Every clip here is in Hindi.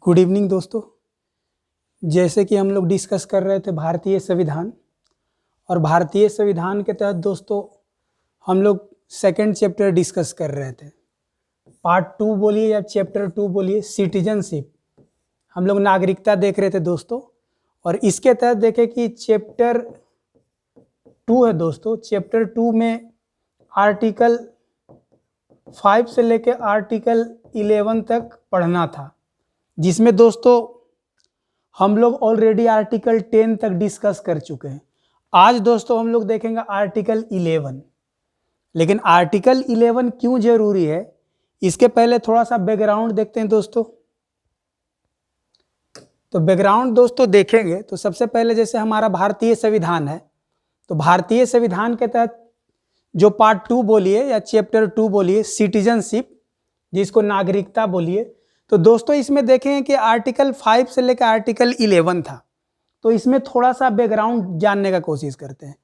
गुड इवनिंग दोस्तों। जैसे कि हम लोग डिस्कस कर रहे थे भारतीय संविधान, और भारतीय संविधान के तहत दोस्तों हम लोग सेकंड चैप्टर डिस्कस कर रहे थे। पार्ट 2 बोलिए या चैप्टर 2 बोलिए, सिटीजनशिप, हम लोग नागरिकता देख रहे थे दोस्तों। और इसके तहत देखे कि चैप्टर 2 है दोस्तों। चैप्टर 2 में आर्टिकल 5 से लेकर आर्टिकल 11 तक पढ़ना था, जिसमें दोस्तों हम लोग ऑलरेडी आर्टिकल 10 तक डिस्कस कर चुके हैं। आज दोस्तों हम लोग देखेंगे आर्टिकल 11। लेकिन आर्टिकल 11 क्यों जरूरी है, इसके पहले थोड़ा सा बैकग्राउंड देखते हैं दोस्तों। तो बैकग्राउंड दोस्तों देखेंगे तो सबसे पहले जैसे हमारा भारतीय संविधान है, तो भारतीय संविधान के तहत जो पार्ट 2 बोलिए या चैप्टर 2 बोलिए, सिटीजनशिप, जिसको नागरिकता बोलिए, तो दोस्तों इसमें देखें कि आर्टिकल 5 से लेकर आर्टिकल 11 था। तो इसमें थोड़ा सा बैकग्राउंड जानने का कोशिश करते हैं।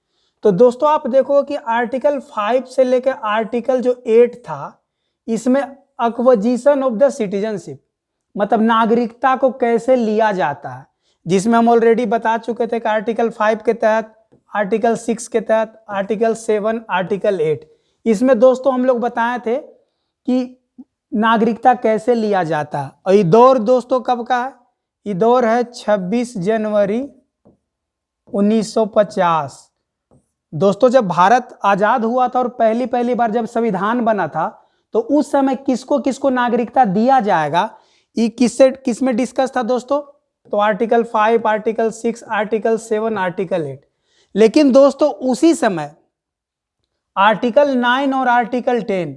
तो दोस्तों आप देखो कि आर्टिकल 5 से लेकर आर्टिकल जो 8 था, इसमें एक्विजिशन ऑफ द सिटीजनशिप, मतलब नागरिकता को कैसे लिया जाता है, जिसमें हम ऑलरेडी बता चुके थे कि आर्टिकल 5 के तहत, आर्टिकल 6 के तहत, आर्टिकल 7, आर्टिकल 8, इसमें दोस्तों हम लोग बताए थे कि नागरिकता कैसे लिया जाता है। और ये दौर दोस्तों कब का है? ये दौर है 26 जनवरी 1950। दोस्तों जब भारत आजाद हुआ था और पहली बार जब संविधान बना था, तो उस समय किसको किसको नागरिकता दिया जाएगा, ये किसमें डिस्कस था दोस्तों? तो आर्टिकल 5, आर्टिकल 6, आर्टिकल 7, आर्टिकल 8। लेकिन दोस्तों उसी समय आर्टिकल 9 और आर्टिकल 10,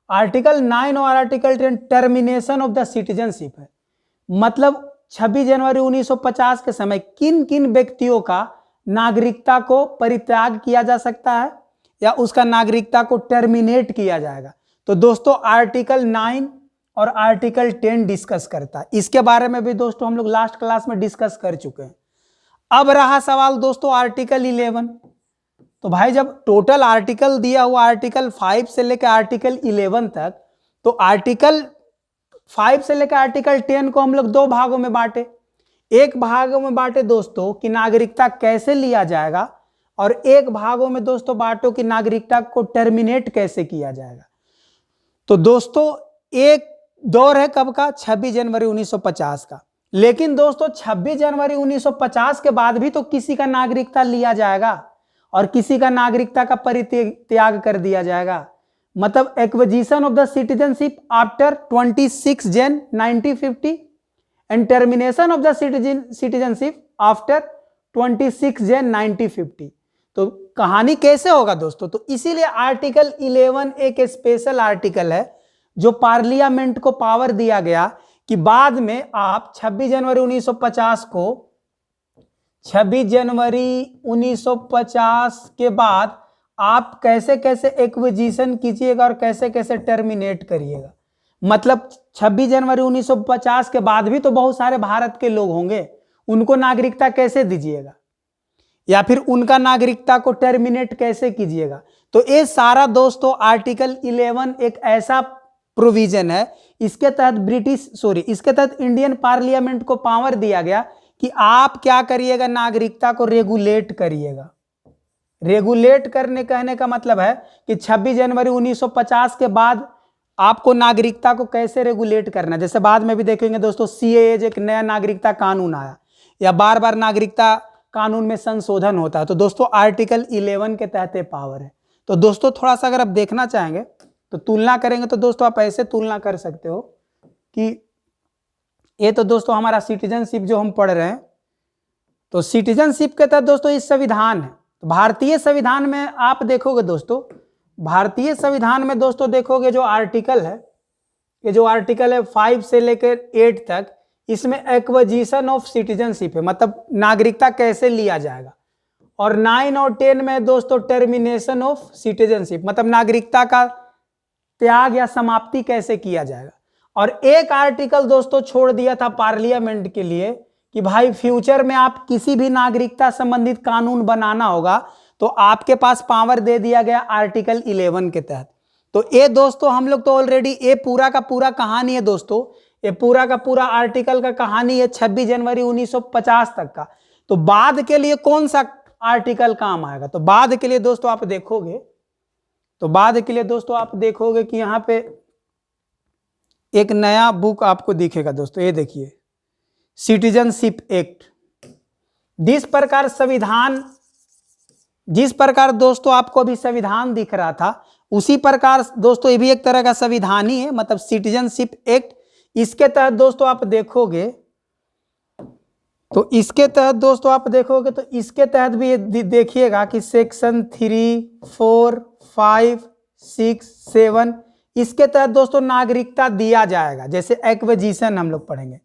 आर्टिकल 9 और article 10 termination of the citizenship है। मतलब 26 जनवरी 1950 के समय किन किन व्यक्तियों का नागरिकता को परित्याग किया जा सकता है या उसका नागरिकता को टर्मिनेट किया जाएगा। तो दोस्तों आर्टिकल 9 और आर्टिकल 10 डिस्कस करता है। इसके बारे में भी दोस्तों हम लोग लास्ट क्लास में डिस्कस कर चुके हैं। अब रहा सवाल दोस्तों आर्टिकल 11। तो भाई जब टोटल आर्टिकल दिया हुआ आर्टिकल 5 से लेकर आर्टिकल 11 तक, तो आर्टिकल 5 से लेकर आर्टिकल 10 को हम लोग दो भागों में बांटे। एक भागों में बांटे दोस्तों कि नागरिकता कैसे लिया जाएगा, और एक भागों में दोस्तों बांटो कि नागरिकता को टर्मिनेट कैसे किया जाएगा। तो दोस्तों एक दौर है कब का? 26 जनवरी 1950 का। लेकिन दोस्तों 26 जनवरी 1950 के बाद भी तो किसी का नागरिकता लिया जाएगा और किसी का नागरिकता का परित्याग कर दिया जाएगा। मतलब acquisition of the citizenship after 26 जन 1950 and termination of the citizenship after 26 जन 1950। तो कहानी कैसे होगा दोस्तों? तो इसीलिए आर्टिकल 11 एक स्पेशल आर्टिकल है जो पार्लियामेंट को पावर दिया गया कि बाद में आप 26 जनवरी 1950 को 26 जनवरी 1950 के बाद आप कैसे कैसे एक्विजिशन कीजिएगा और कैसे कैसे टर्मिनेट करिएगा। मतलब 26 जनवरी 1950 के बाद भी तो बहुत सारे भारत के लोग होंगे, उनको नागरिकता कैसे दीजिएगा या फिर उनका नागरिकता को टर्मिनेट कैसे कीजिएगा। तो ये सारा दोस्तों आर्टिकल 11 एक ऐसा प्रोविजन है, इसके तहत इंडियन पार्लियामेंट को पावर दिया गया कि आप क्या करिएगा, नागरिकता को रेगुलेट करिएगा। रेगुलेट करने कहने का मतलब है कि 26 जनवरी 1950 के बाद आपको नागरिकता को कैसे रेगुलेट करना है। जैसे बाद में भी देखेंगे दोस्तों सीएए एक नया नागरिकता कानून आया, या बार बार नागरिकता कानून में संशोधन होता है। तो दोस्तों आर्टिकल 11 के तहत पावर है। तो दोस्तों थोड़ा सा अगर आप देखना चाहेंगे तो तुलना करेंगे, तो दोस्तों आप ऐसे तुलना कर सकते हो कि ये तो दोस्तों हमारा सिटीजनशिप जो हम पढ़ रहे हैं, तो सिटीजनशिप के तहत दोस्तों इस संविधान है। तो भारतीय संविधान में आप देखोगे दोस्तों, भारतीय संविधान में दोस्तों देखोगे जो आर्टिकल है, ये जो आर्टिकल है 5 से लेकर 8 तक, इसमें एक्विजिशन ऑफ सिटीजनशिप है, मतलब नागरिकता कैसे लिया जाएगा। और 9 और 10 में दोस्तों टर्मिनेशन ऑफ सिटीजनशिप, मतलब नागरिकता का त्याग या समाप्ति कैसे किया जाएगा। और एक आर्टिकल दोस्तों छोड़ दिया था पार्लियामेंट के लिए कि भाई फ्यूचर में आप किसी भी नागरिकता संबंधित कानून बनाना होगा तो आपके पास पावर दे दिया गया आर्टिकल 11 के तहत। तो ये दोस्तों हम लोग तो ऑलरेडी ये पूरा का पूरा कहानी है दोस्तों, ये पूरा का पूरा आर्टिकल का कहानी है 26 जनवरी 1950 तक का। तो बाद के लिए कौन सा आर्टिकल काम आएगा? तो बाद के लिए दोस्तों आप देखोगे, कि यहां पे एक नया बुक आपको दिखेगा दोस्तों। ये देखिए, सिटीजनशिप एक्ट। जिस प्रकार दोस्तों आपको अभी संविधान दिख रहा था, उसी प्रकार दोस्तों ये भी एक तरह का संविधान ही है, मतलब सिटीजनशिप एक्ट। इसके तहत दोस्तों आप देखोगे तो इसके तहत भी ये देखिएगा कि सेक्शन 3, 4, 5, 6, 7 इसके तहत दोस्तों नागरिकता दिया जाएगा। जैसे एक्विजिशन हम लोग पढ़ेंगे,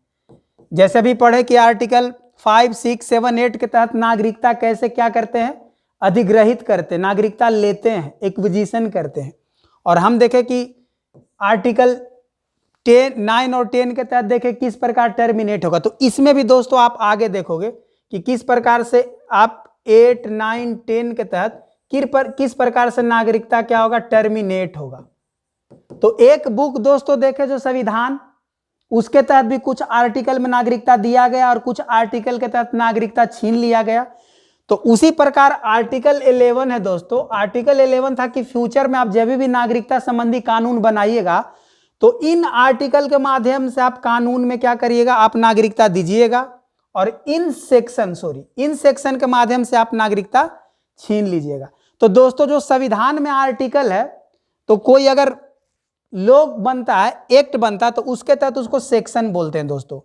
जैसे अभी पढ़े कि आर्टिकल 5, 6, 7, 8 के तहत नागरिकता कैसे क्या करते हैं, अधिग्रहित करते हैं, नागरिकता लेते हैं, एक्विजिशन करते हैं। और हम देखें कि आर्टिकल 10, 9 और 10 के तहत देखें किस प्रकार टर्मिनेट होगा। तो इसमें भी दोस्तों आप आगे देखोगे कि किस प्रकार से आप 8, 9, 10 के तहत किस प्रकार से नागरिकता क्या होगा, टर्मिनेट होगा। तो एक बुक दोस्तों देखे जो संविधान, उसके तहत भी कुछ आर्टिकल में नागरिकता दिया गया और कुछ आर्टिकल के तहत नागरिकता छीन लिया गया। तो उसी प्रकार आर्टिकल 11 है दोस्तों। आर्टिकल 11 था कि फ्यूचर में आप जब भी नागरिकता संबंधी कानून बनाइएगा तो इन आर्टिकल के माध्यम से आप कानून में क्या करिएगा, आप नागरिकता दीजिएगा, और इन सेक्शन के माध्यम से आप नागरिकता छीन लीजिएगा। तो दोस्तों जो संविधान में आर्टिकल है, तो कोई अगर लॉ बनता है, एक्ट बनता है, तो उसके तहत उसको सेक्शन बोलते हैं दोस्तों।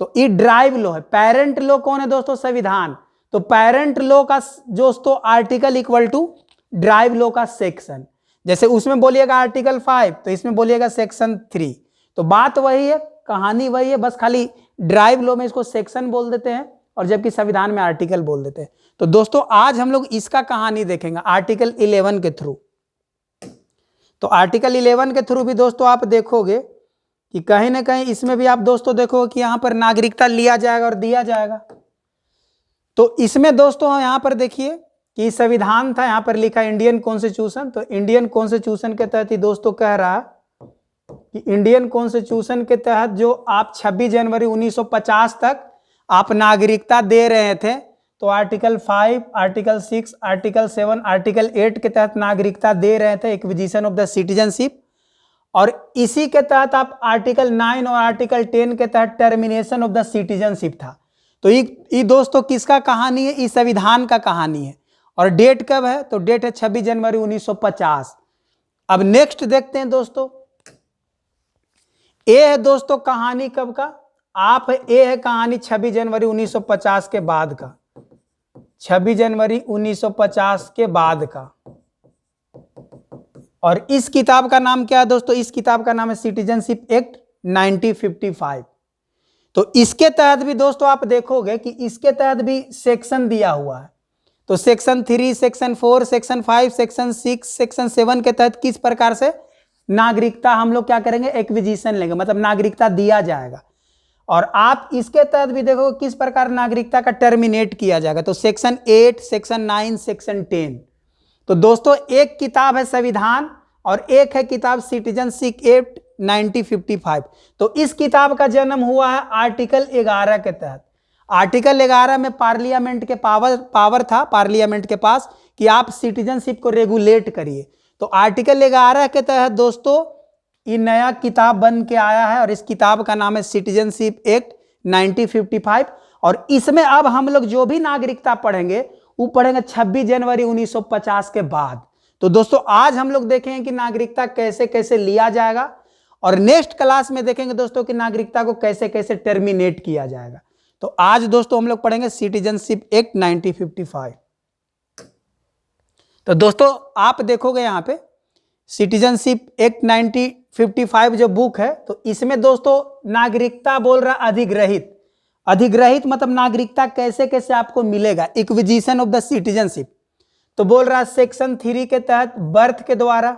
तो ये ड्राइव लॉ है। पेरेंट लॉ कौन है दोस्तों, संविधान। तो पेरेंट लॉ का दोस्तों article equal to drive law का सेक्शन। जैसे उसमें बोलिएगा आर्टिकल 5, तो इसमें बोलिएगा सेक्शन 3। तो बात वही है, कहानी वही है, बस खाली ड्राइव लॉ में इसको सेक्शन बोल देते हैं और जबकि संविधान में आर्टिकल बोल देते हैं। तो दोस्तों आज हम लोग इसका कहानी देखेंगे आर्टिकल 11 के थ्रू। तो आर्टिकल 11 के थ्रू भी दोस्तों आप देखोगे कि कहीं ना कहीं इसमें भी आप दोस्तों देखोगे कि यहां पर नागरिकता लिया जाएगा और दिया जाएगा। तो इसमें दोस्तों यहां पर देखिए कि संविधान था, यहां पर लिखा इंडियन कॉन्स्टिट्यूशन। तो इंडियन कॉन्स्टिट्यूशन के तहत ही दोस्तों कह रहा है कि इंडियन कॉन्स्टिट्यूशन के तहत जो आप 26 जनवरी 1950 तक आप नागरिकता दे रहे थे, तो आर्टिकल 5, आर्टिकल 6, आर्टिकल 7, आर्टिकल 8 के तहत नागरिकता दे रहे थे, एक्विजिशन ऑफ द सिटीजनशिप। और इसी के तहत आप आर्टिकल 9 और आर्टिकल 10 के तहत टर्मिनेशन ऑफ द सिटीजनशिप था। तो ये दोस्तों किसका कहानी है, इस संविधान का कहानी है। और डेट कब है, तो डेट है 26 जनवरी 1950। अब नेक्स्ट देखते हैं दोस्तों, ए है दोस्तों कहानी कब का, ए है कहानी 26 जनवरी 1950 के बाद का, 26 जनवरी 1950 के बाद का। और इस किताब का नाम क्या है दोस्तों, इस किताब का नाम है सिटीजनशिप एक्ट 1955। तो इसके तहत भी दोस्तों आप देखोगे कि इसके तहत भी सेक्शन दिया हुआ है। तो section 3, section 4, section 5, section 6, section 7 के तहत किस प्रकार से नागरिकता हम लोग क्या करेंगे, एक्विजिशन लेंगे, मतलब नागरिकता दिया जाएगा। और आप इसके तहत भी देखो किस प्रकार नागरिकता का टर्मिनेट किया जाएगा। तो सेक्शन 8, सेक्शन 9, सेक्शन 10। तो दोस्तों एक किताब है संविधान और एक है किताब सिटीजनशिप एक्ट 1955। तो इस किताब का जन्म हुआ है आर्टिकल 11 के तहत। आर्टिकल 11 में पार्लियामेंट के पावर था, पार्लियामेंट के पास, कि आप सिटीजनशिप को रेगुलेट करिए। तो आर्टिकल 11 के तहत दोस्तों ये नया किताब बन के आया है और इस किताब का नाम है सिटीजनशिप एक्ट 1955। और इसमें अब हम लोग जो भी नागरिकता पढ़ेंगे वो पढ़ेंगे 26 जनवरी 1950 के बाद। तो दोस्तों आज हम लोग देखेंगे कि नागरिकता कैसे कैसे लिया जाएगा, और नेक्स्ट क्लास में देखेंगे दोस्तों कि नागरिकता को कैसे कैसे टर्मिनेट किया जाएगा। तो आज दोस्तों हम लोग पढ़ेंगे सिटीजनशिप एक्ट 1955। तो दोस्तों आप देखोगे यहां पे सिटीजनशिप एक्ट 1955 जो बुक है, तो इसमें दोस्तों नागरिकता बोल रहा अधिग्रहित। अधिग्रहित मतलब नागरिकता कैसे कैसे आपको मिलेगा, एक्विजिशन ऑफ द सिटीजनशिप। तो बोल रहा सेक्शन 3 के तहत बर्थ के द्वारा,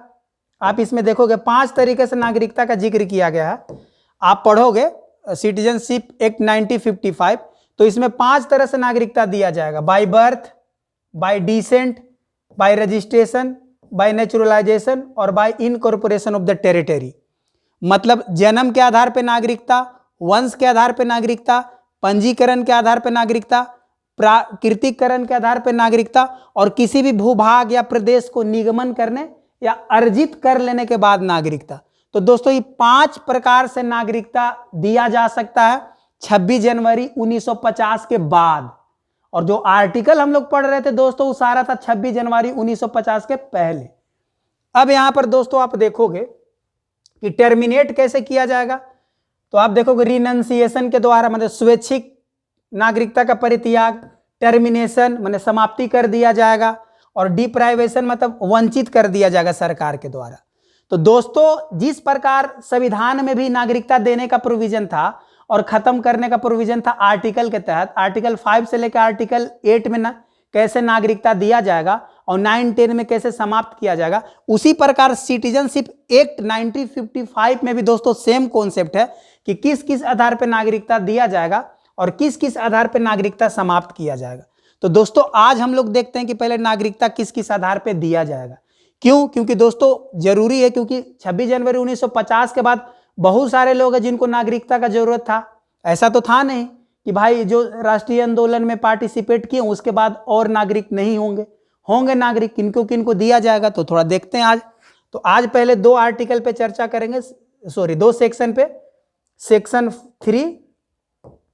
आप इसमें देखोगे 5 तरीके से नागरिकता का जिक्र किया गया है। आप पढ़ोगे सिटीजनशिप एक्ट 1955, तो इसमें 5 तरह से नागरिकता दिया जाएगा, by birth, by descent, by registration, by naturalisation और by incorporation of the territory. मतलब जन्म के आधार पर नागरिकता, वंश के आधार पर नागरिकता, पंजीकरण के आधार पर नागरिकता, प्राकृतिकरण के आधार पर नागरिकता, और किसी भी भूभाग या प्रदेश को निगमन करने या अर्जित कर लेने के बाद नागरिकता। तो दोस्तों ये 5 प्रकार से नागरिकता दिया जा सकता है 26 जनवरी 1950 के बाद। और जो आर्टिकल हम लोग पढ़ रहे थे दोस्तों वो सारा था 26 जनवरी 1950 के पहले। अब यहां पर दोस्तों आप देखोगे कि टर्मिनेट कैसे किया जाएगा, तो आप देखोगे रिनंसिएशन के द्वारा, मतलब स्वैच्छिक नागरिकता का परित्याग, टर्मिनेशन माने समाप्ति कर दिया जाएगा, और डिप्राइवेशन मतलब वंचित कर दिया जाएगा सरकार के द्वारा। तो दोस्तों जिस प्रकार संविधान में भी नागरिकता देने का प्रोविजन था और खत्म करने का प्रोविजन था आर्टिकल के तहत, आर्टिकल 5 से लेकर आर्टिकल 8 में ना कैसे नागरिकता दिया जाएगा और 9, 10 में कैसे समाप्त किया जाएगा, उसी प्रकार सिटीजनशिप एक्ट 1955 में भी दोस्तों सेम कॉन्सेप्ट है कि किस किस आधार पर नागरिकता दिया जाएगा और किस किस आधार पर नागरिकता समाप्त किया जाएगा। तो दोस्तों आज हम लोग देखते हैं कि पहले नागरिकता किस किस आधार पर दिया जाएगा। क्यों? क्योंकि दोस्तों जरूरी है, क्योंकि 26 जनवरी 1950 के बाद बहुत सारे लोग हैं जिनको नागरिकता का जरूरत था। ऐसा तो था नहीं कि भाई जो राष्ट्रीय आंदोलन में पार्टिसिपेट किए उसके बाद और नागरिक नहीं होंगे नागरिक, किनको किनको दिया जाएगा तो थोड़ा देखते हैं आज। तो आज पहले 2 आर्टिकल पे चर्चा करेंगे, 2 सेक्शन पे, सेक्शन 3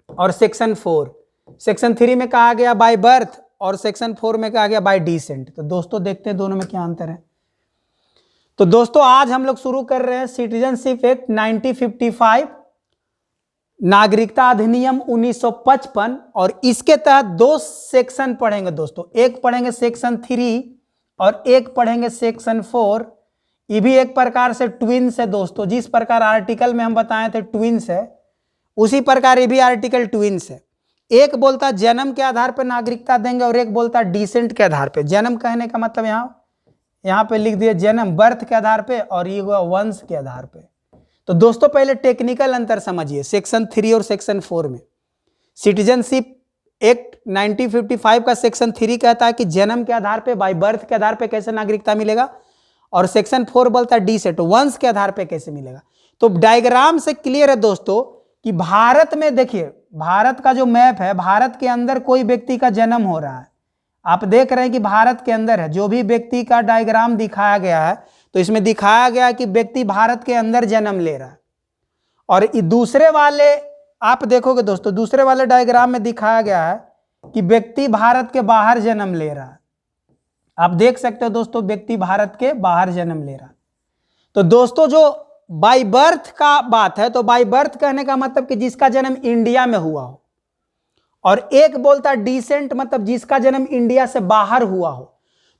और सेक्शन 4। सेक्शन 3 में कहा गया बाय बर्थ और सेक्शन 4 में कहा गया बाय डिसेंट। तो दोस्तों देखते हैं दोनों में क्या अंतर है। तो दोस्तों आज हम लोग शुरू कर रहे हैं सिटीजनशिप एक्ट 1955, नागरिकता अधिनियम 1955, और इसके तहत 2 सेक्शन पढ़ेंगे दोस्तों। एक पढ़ेंगे सेक्शन 3 और एक पढ़ेंगे सेक्शन 4। ये भी एक प्रकार से ट्विंस है दोस्तों, जिस प्रकार आर्टिकल में हम बताए थे ट्विंस है, उसी प्रकार ये भी आर्टिकल ट्विंस है। एक बोलता जन्म के आधार पर नागरिकता देंगे और एक बोलता डिसेंट के आधार पे। जन्म कहने का मतलब यहाँ पे लिख दिए जन्म, बर्थ के आधार पे, और ये हुआ वंश के आधार पे। तो दोस्तों पहले टेक्निकल अंतर समझिए सेक्शन 3 और सेक्शन 4 में। सिटीजनशिप एक्ट 1955 का सेक्शन 3 कहता है कि जन्म के आधार पे, बाय बर्थ के आधार पे कैसे नागरिकता मिलेगा, और सेक्शन 4 बोलता है डिसेंट, वंश के आधार पे कैसे मिलेगा। तो डायग्राम से क्लियर है दोस्तों कि भारत में देखिए, भारत का जो मैप है, भारत के अंदर कोई व्यक्ति का जन्म हो रहा है, आप देख रहे हैं कि भारत के अंदर है, जो भी व्यक्ति का डायग्राम दिखाया गया है तो इसमें दिखाया गया कि व्यक्ति भारत के अंदर जन्म ले रहा है। और दूसरे वाले आप देखोगे दोस्तों, दूसरे वाले डायग्राम में दिखाया गया है कि व्यक्ति भारत के बाहर जन्म ले रहा है। आप देख सकते हो दोस्तों, व्यक्ति भारत के बाहर जन्म ले रहा है। तो दोस्तों जो बाय बर्थ का बात है, तो बाय बर्थ कहने का मतलब कि जिसका जन्म इंडिया में हुआ हो, और एक बोलता डिसेंट मतलब जिसका जन्म इंडिया से बाहर हुआ हो।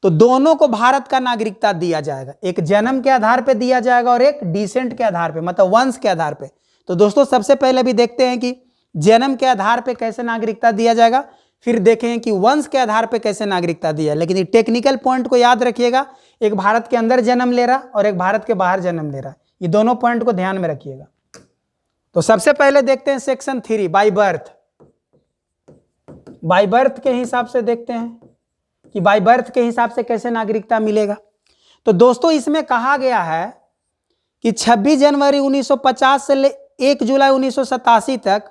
तो दोनों को भारत का नागरिकता दिया जाएगा, एक जन्म के आधार पे दिया जाएगा और एक डिसेंट के आधार पे, मतलब वंश के आधार पे। तो दोस्तों सबसे पहले भी देखते हैं कि जन्म के आधार पे कैसे नागरिकता दिया जाएगा, फिर देखें कि वंश के आधार पे कैसे नागरिकता दिया। लेकिन ये टेक्निकल पॉइंट को याद रखिएगा, एक भारत के अंदर जन्म ले रहा और एक भारत के बाहर जन्म ले रहा, ये दोनों पॉइंट को ध्यान में रखिएगा। तो सबसे पहले देखते हैं section 3 bye birth. By birth के हिसाब से देखते हैं कि बाय बर्थ के हिसाब से कैसे नागरिकता मिलेगा। तो दोस्तों इसमें कहा गया है कि 26 जनवरी 1950 से 1 जुलाई 1987 तक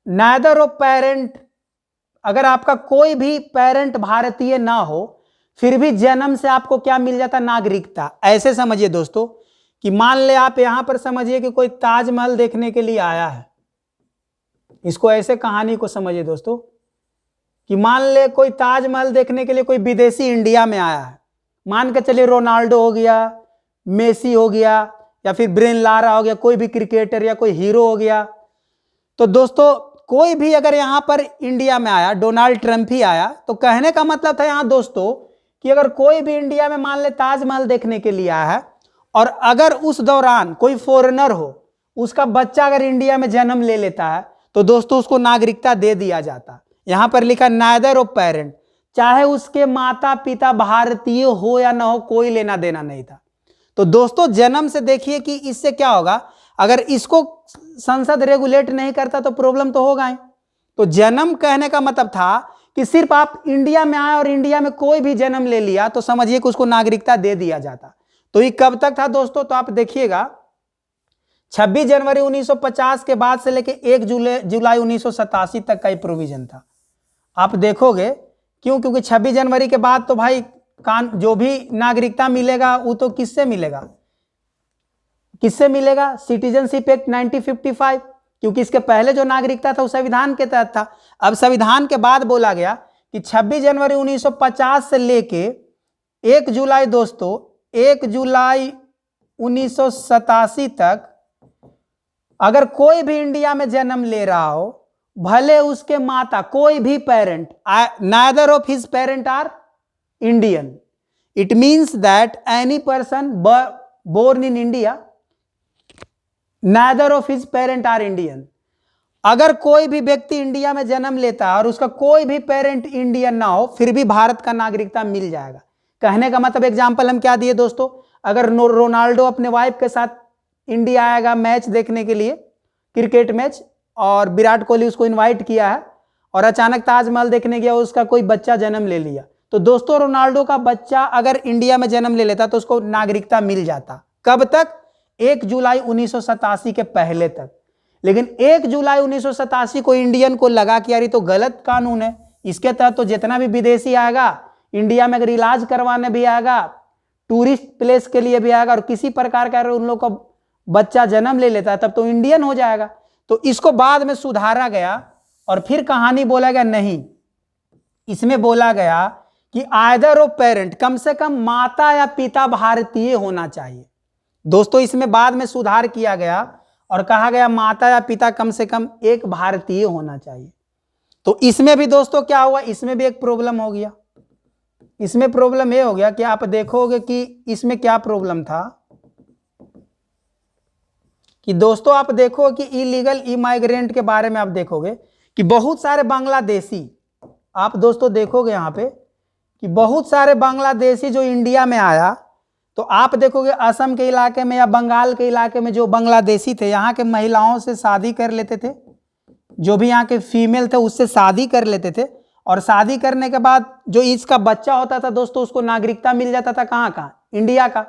नाइदर ऑफ पेरेंट, अगर आपका कोई भी पेरेंट भारतीय ना हो फिर भी जन्म से आपको क्या मिल जाता, नागरिकता। ऐसे समझिए दोस्तों कि मान ले आप यहां पर समझिए कि कोई ताजमहल देखने के लिए आया है, इसको ऐसे कहानी को समझिए दोस्तों कि मान ले कोई ताजमहल देखने के लिए कोई विदेशी इंडिया में आया है, मान के चलिए रोनाल्डो हो गया, मेसी हो गया, या फिर ब्रेन लारा हो गया, कोई भी क्रिकेटर या कोई हीरो हो गया। तो दोस्तों कोई भी अगर यहां पर इंडिया में आया, डोनाल्ड ट्रंप ही आया, तो कहने का मतलब था यहां दोस्तों कि अगर कोई भी इंडिया में मान ले ताजमहल देखने के लिए आया है और अगर उस दौरान कोई फॉरेनर हो, उसका बच्चा अगर इंडिया में जन्म ले लेता है तो दोस्तों उसको नागरिकता दे दिया जाता। यहां पर लिखा नाइदर ऑफ पेरेंट, चाहे उसके माता पिता भारतीय हो या ना हो, कोई लेना देना नहीं था। तो दोस्तों जन्म से देखिए कि इससे क्या होगा, अगर इसको संसद रेगुलेट नहीं करता तो प्रॉब्लम तो होगा ही। तो जन्म कहने का मतलब था कि सिर्फ आप इंडिया में आए और इंडिया में कोई भी जन्म ले लिया तो समझिए कि उसको नागरिकता दे दिया जाता। तो ये कब तक था दोस्तों, तो आप देखिएगा 26 जनवरी 1950 के बाद से लेके 1 जुलाई 1987 तक का ही प्रोविजन था। आप देखोगे क्यों, क्योंकि 26 जनवरी के बाद तो भाई जो भी नागरिकता मिलेगा वो तो किससे मिलेगा, किससे मिलेगा, सिटीजनशिप एक्ट 1955, क्योंकि इसके पहले जो नागरिकता था वो संविधान के तहत था। अब संविधान के बाद बोला गया कि 26 जनवरी 1950 से लेके 1 जुलाई दोस्तों 1 जुलाई 1987 तक अगर कोई भी इंडिया में जन्म ले रहा हो, भले उसके माता कोई भी parent, neither of his parent are Indian, it means that any person born in India neither of his parent are Indian. अगर कोई भी व्यक्ति इंडिया में जन्म लेता है और उसका कोई भी पेरेंट इंडियन ना हो, फिर भी भारत का नागरिकता मिल जाएगा। कहने का मतलब एग्जाम्पल हम क्या दिए दोस्तों, अगर रोनाल्डो अपने वाइफ के साथ इंडिया आएगा मैच देखने के लिए, क्रिकेट मैच, और विराट कोहली उसको इनवाइट किया है और अचानक ताजमहल देखने गया, उसका कोई बच्चा जन्म ले लिया, तो दोस्तों रोनाल्डो का बच्चा अगर इंडिया में जन्म ले लेता तो उसको नागरिकता मिल जाता। कब तक? 1 जुलाई 1987 के पहले तक। लेकिन 1 जुलाई 1987 को इंडियन को लगा कि यार ये तो गलत कानून है, इसके तहत तो जितना भी विदेशी आएगा इंडिया में अगर इलाज करवाने भी आएगा, टूरिस्ट प्लेस के लिए भी आएगा और किसी प्रकार का उन लोग का बच्चा जन्म ले लेता है तब तो इंडियन हो जाएगा। तो इसको बाद में सुधारा गया और फिर कहानी बोला गया नहीं, इसमें बोला गया कि आइदर ऑफ पेरेंट, कम से कम माता या पिता भारतीय होना चाहिए। दोस्तों इसमें बाद में सुधार किया गया और कहा गया माता या पिता कम से कम एक भारतीय होना चाहिए। तो इसमें भी दोस्तों क्या हुआ, इसमें भी एक प्रॉब्लम हो गया। इसमें प्रॉब्लम ये हो गया कि आप देखोगे कि इसमें क्या प्रॉब्लम था कि दोस्तों आप देखो कि इलीगल इमाइग्रेंट के बारे में आप देखोगे कि बहुत सारे बांग्लादेशी, आप दोस्तों देखोगे यहां पे कि बहुत सारे बांग्लादेशी जो इंडिया में आया, तो आप देखोगे असम के इलाके में या बंगाल के इलाके में जो बांग्लादेशी थे यहाँ के महिलाओं से शादी कर लेते थे, जो भी यहाँ के फीमेल थे उससे शादी कर लेते थे और शादी करने के बाद जो इसका बच्चा होता था दोस्तों उसको नागरिकता मिल जाता था, कहाँ का, इंडिया का।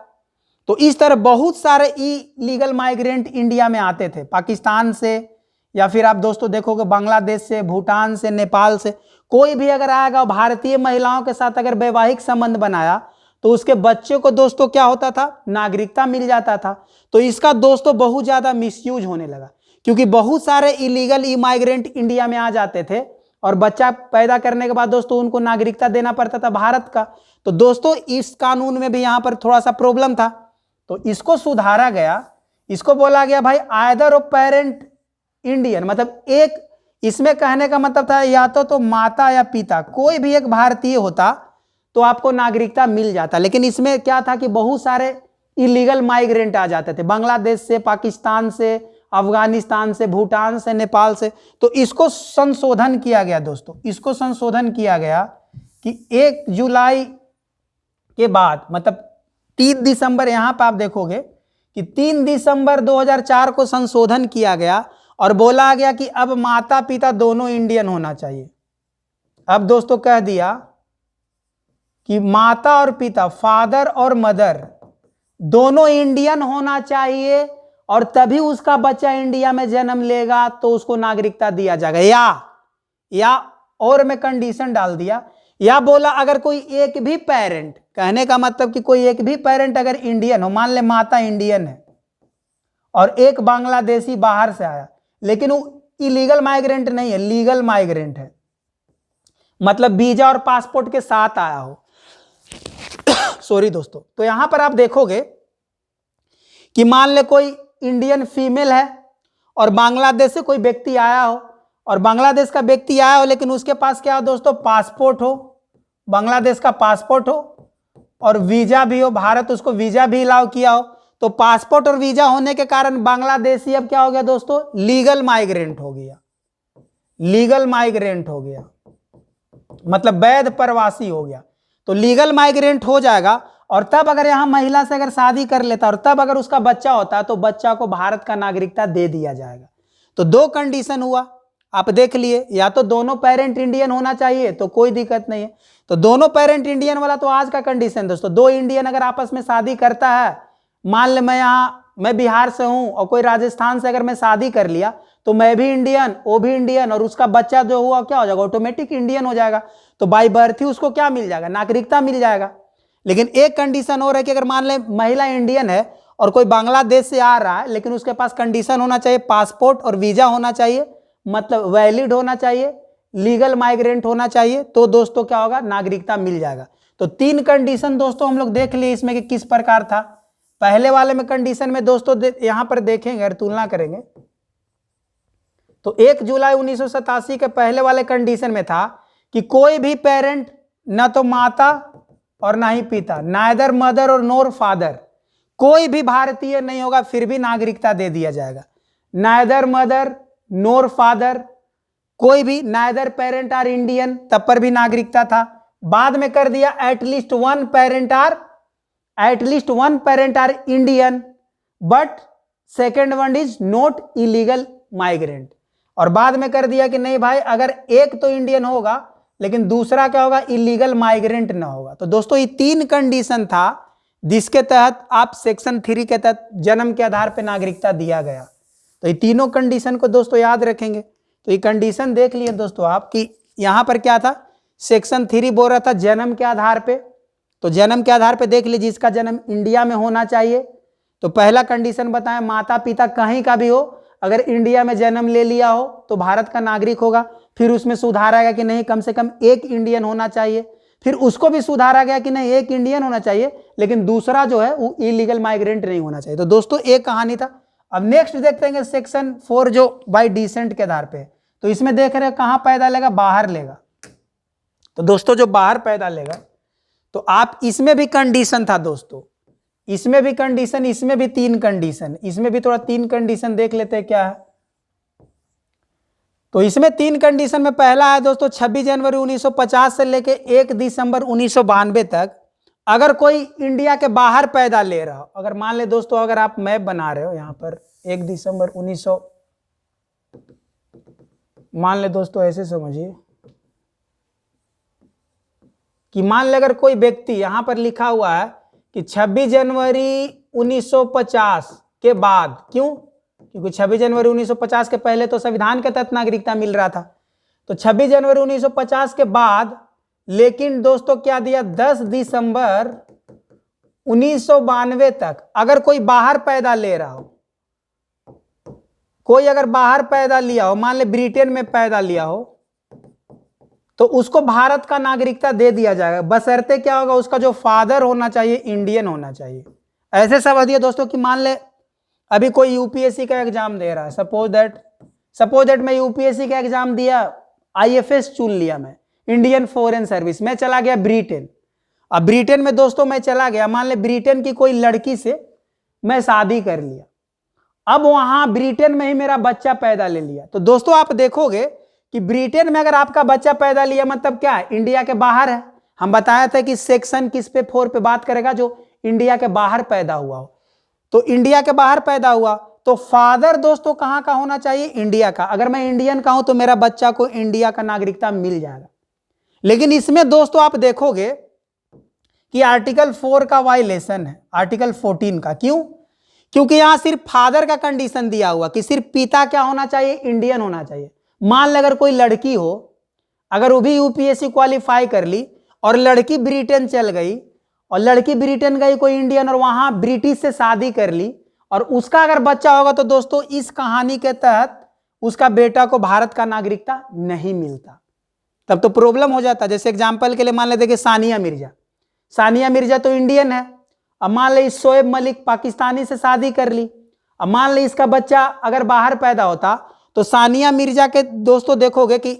तो इस तरह बहुत सारे इलीगल माइग्रेंट इंडिया में आते थे, पाकिस्तान से या फिर आप दोस्तों देखोगे बांग्लादेश से, भूटान से, नेपाल से, कोई भी अगर आएगा भारतीय महिलाओं के साथ अगर वैवाहिक संबंध बनाया तो उसके बच्चे को दोस्तों क्या होता था, नागरिकता मिल जाता था। तो इसका दोस्तों बहुत ज्यादा मिसयूज होने लगा क्योंकि बहुत सारे इलीगल इमाइग्रेंट इंडिया में आ जाते थे और बच्चा पैदा करने के बाद दोस्तों उनको नागरिकता देना पड़ता था भारत का। तो दोस्तों इस कानून में भी यहां पर थोड़ा सा प्रॉब्लम था, तो इसको सुधारा गया। इसको बोला गया भाई आइदर ऑफ पेरेंट इंडियन, मतलब एक, इसमें कहने का मतलब था या तो माता या पिता कोई भी एक भारतीय होता तो आपको नागरिकता मिल जाता। लेकिन इसमें क्या था कि बहुत सारे इलीगल माइग्रेंट आ जाते थे, बांग्लादेश से, पाकिस्तान से, अफगानिस्तान से, भूटान से, नेपाल से। तो इसको संशोधन किया गया दोस्तों, इसको संशोधन किया गया कि 1 जुलाई के बाद, मतलब 3 दिसंबर, यहां पर आप देखोगे कि 3 दिसंबर 2004 को संशोधन किया गया और बोला गया कि अब माता पिता दोनों इंडियन होना चाहिए। अब दोस्तों कह दिया कि माता और पिता, फादर और मदर दोनों इंडियन होना चाहिए और तभी उसका बच्चा इंडिया में जन्म लेगा तो उसको नागरिकता दिया जाएगा। या और मैं कंडीशन डाल दिया, या बोला अगर कोई एक भी पेरेंट, कहने का मतलब कि कोई एक भी पेरेंट अगर इंडियन हो, मान ले माता इंडियन है और एक बांग्लादेशी बाहर से आया, लेकिन वो इलीगल माइग्रेंट नहीं है, लीगल माइग्रेंट है, मतलब वीजा और पासपोर्ट के साथ आया हो। सॉरी दोस्तों, तो यहां पर आप देखोगे कि मान ले कोई इंडियन फीमेल है और बांग्लादेश से कोई व्यक्ति आया हो और बांग्लादेश का व्यक्ति आया हो लेकिन उसके पास क्या हो दोस्तों, पासपोर्ट हो, बांग्लादेश का पासपोर्ट हो और वीजा भी हो, भारत उसको वीजा भी अलाउ किया हो। तो पासपोर्ट और वीजा होने के कारण बांग्लादेशी अब क्या हो गया दोस्तों, लीगल माइग्रेंट हो गया, लीगल माइग्रेंट हो गया, मतलब वैध प्रवासी हो गया। तो लीगल माइग्रेंट हो जाएगा और तब अगर यहां महिला से अगर शादी कर लेता और तब अगर उसका बच्चा होता तो बच्चा को भारत का नागरिकता दे दिया जाएगा। तो 2 कंडीशन हुआ, आप देख लिए, या तो दोनों पेरेंट इंडियन होना चाहिए तो कोई दिक्कत नहीं है। तो दोनों पेरेंट इंडियन वाला तो आज का कंडीशन दोस्तों, 2 इंडियन अगर आपस में शादी करता है, मान ले मैं यहाँ मैं बिहार से हूं और कोई राजस्थान से अगर मैं शादी कर लिया तो मैं भी इंडियन, वो भी इंडियन, और उसका बच्चा जो हुआ क्या हो जाएगा, ऑटोमेटिक इंडियन हो जाएगा। तो बाय बर्थ ही उसको क्या मिल जाएगा, नागरिकता मिल जाएगा। लेकिन एक कंडीशन और है कि अगर मान ले महिला इंडियन है और कोई बांग्लादेश से आ रहा है, लेकिन उसके पास कंडीशन होना चाहिए, पासपोर्ट और वीजा होना चाहिए, मतलब वैलिड होना चाहिए, लीगल माइग्रेंट होना चाहिए, तो दोस्तों क्या होगा, नागरिकता मिल जाएगा। तो 3 कंडीशन दोस्तों हम लोग देख लिए इसमें कि किस प्रकार था। पहले वाले में कंडीशन में दोस्तों यहां पर देखेंगे अगर तुलना करेंगे तो 1 जुलाई 1987 के पहले वाले कंडीशन में था कि कोई भी पेरेंट, ना तो माता और ना ही पिता, नाइदर मदर और नोर फादर, कोई भी भारतीय नहीं होगा फिर भी नागरिकता दे दिया जाएगा। नाइदर मदर नोर फादर, कोई भी, नाइदर पेरेंट आर इंडियन, तब पर भी नागरिकता था। बाद में कर दिया at least one parent are Indian but second one is not illegal migrant. और बाद में कर दिया कि नहीं भाई, अगर एक तो इंडियन होगा लेकिन दूसरा क्या होगा, इलीगल माइग्रेंट ना होगा। तो दोस्तों ये 3 कंडीशन था जिसके तहत आप सेक्शन 3 के तहत जन्म के आधार पर नागरिकता दिया गया। तो ये तीनों कंडीशन को दोस्तों याद रखेंगे। तो ये कंडीशन देख लिए दोस्तों आप कि यहां पर क्या था, सेक्शन 3 बोल रहा था जन्म के आधार पे। तो जन्म के आधार पे देख लीजिए, जिसका जन्म इंडिया में होना चाहिए। तो पहला कंडीशन बताएं, माता पिता कहीं का भी हो, अगर इंडिया में जन्म ले लिया हो तो भारत का नागरिक होगा। फिर उसमें सुधारा गया कि नहीं, कम से कम एक इंडियन होना चाहिए। फिर उसको भी सुधारा गया कि नहीं, एक इंडियन होना चाहिए लेकिन दूसरा जो है वो इलीगल माइग्रेंट नहीं होना चाहिए। तो दोस्तों एक कहानी था। अब नेक्स्ट देखते हैं सेक्शन 4 जो बाय डिसेंट के आधार पे। तो इसमें देख रहे हैं कहां पैदा लेगा, बाहर लेगा। तो दोस्तों जो बाहर पैदा लेगा तो आप, इसमें भी कंडीशन था दोस्तों, इसमें भी कंडीशन, इसमें भी 3 कंडीशन, इसमें भी थोड़ा 3 कंडीशन देख लेते हैं क्या है। तो इसमें 3 कंडीशन में पहला है दोस्तों 26 जनवरी 1950 से लेके 1 दिसंबर 1992 तक अगर कोई इंडिया के बाहर पैदा ले रहा हो, अगर मान ले दोस्तों, अगर आप मैप बना रहे हो यहां पर 1 दिसंबर 1900, मान ले दोस्तों ऐसे समझिए कि मान ले अगर कोई व्यक्ति, यहां पर लिखा हुआ है कि 26 जनवरी 1950 के बाद, क्यों, क्योंकि 26 जनवरी 1950 के पहले तो संविधान के तहत नागरिकता मिल रहा था। तो 26 जनवरी 1950 के बाद, लेकिन दोस्तों क्या दिया, 10 दिसंबर 1992 तक अगर कोई बाहर पैदा ले रहा हो, कोई अगर बाहर पैदा लिया हो, मान ले ब्रिटेन में पैदा लिया हो, तो उसको भारत का नागरिकता दे दिया जाएगा, बशर्ते क्या होगा, उसका जो फादर होना चाहिए इंडियन होना चाहिए। ऐसे समझ दिए दोस्तों कि मान ले अभी कोई यूपीएससी का एग्जाम दे रहा है, सपोज दैट मैं यूपीएससी का एग्जाम दिया, आईएफएस चुन लिया, मैं इंडियन फॉरेन सर्विस, मैं चला गया ब्रिटेन। अब ब्रिटेन में दोस्तों मैं चला गया, मान ले ब्रिटेन की कोई लड़की से मैं शादी कर लिया, अब वहां ब्रिटेन में ही मेरा बच्चा पैदा ले लिया। तो दोस्तों आप देखोगे कि ब्रिटेन में अगर आपका बच्चा पैदा लिया मतलब क्या है, इंडिया के बाहर है। हम बताया था कि सेक्शन किस पे 4 पे बात करेगा, जो इंडिया के बाहर पैदा हुआ हो। तो इंडिया के बाहर पैदा हुआ तो फादर दोस्तों कहां का होना चाहिए, इंडिया का। अगर मैं इंडियन का हूं तो मेरा बच्चा को इंडिया का नागरिकता मिल जाएगा। लेकिन इसमें दोस्तों आप देखोगे कि आर्टिकल 4 का वायलेशन है, आर्टिकल 14 का। क्यों? क्योंकि यहां सिर्फ फादर का कंडीशन दिया हुआ कि सिर्फ पिता क्या होना चाहिए, इंडियन होना चाहिए। मान ले अगर कोई लड़की हो, अगर वो भी यूपीएससी क्वालिफाई कर ली और लड़की ब्रिटेन चल गई, और लड़की ब्रिटेन गई कोई इंडियन और वहां ब्रिटिश से शादी कर ली, और उसका अगर बच्चा होगा तो दोस्तों इस कहानी के तहत उसका बेटा को भारत का नागरिकता नहीं मिलता। तब तो प्रॉब्लम हो जाता। जैसे एग्जाम्पल के लिए मान लेते कि सानिया मिर्जा तो इंडियन है, अब मान ले शोएब मलिक पाकिस्तानी से शादी कर ली, अब मान ले इसका बच्चा अगर बाहर पैदा होता तो सानिया मिर्जा के दोस्तों देखोगे कि